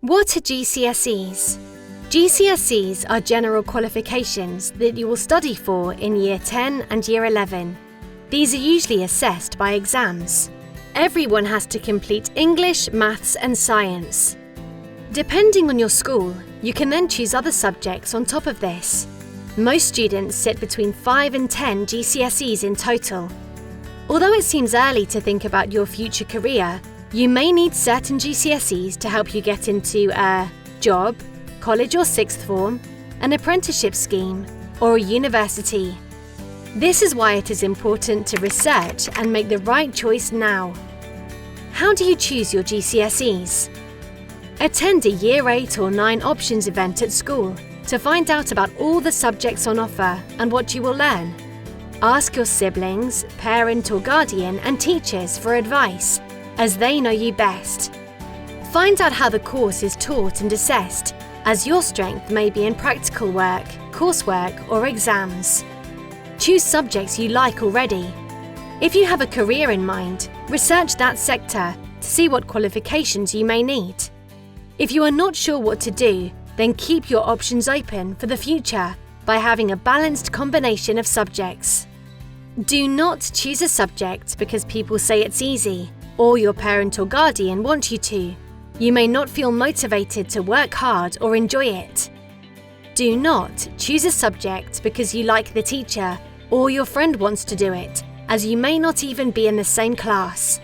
What are GCSEs? GCSEs are general qualifications that you will study for in Year 10 and Year 11. These are usually assessed by exams. Everyone has to complete English, Maths and Science. Depending on your school, you can then choose other subjects on top of this. Most students sit between 5 and 10 GCSEs in total. Although it seems early to think about your future career, you may need certain GCSEs to help you get into a job, college or sixth form, an apprenticeship scheme, or a university. This is why it is important to research and make the right choice now. How do you choose your GCSEs? Attend a Year 8 or 9 options event at school to find out about all the subjects on offer and what you will learn. Ask your siblings, parent or guardian and teachers for advice, as they know you best. Find out how the course is taught and assessed, as your strength may be in practical work, coursework or exams. Choose subjects you like already. If you have a career in mind, research that sector to see what qualifications you may need. If you are not sure what to do, then keep your options open for the future by having a balanced combination of subjects. Do not choose a subject because people say it's easy, or your parent or guardian want you to. You may not feel motivated to work hard or enjoy it. Do not choose a subject because you like the teacher or your friend wants to do it, as you may not even be in the same class.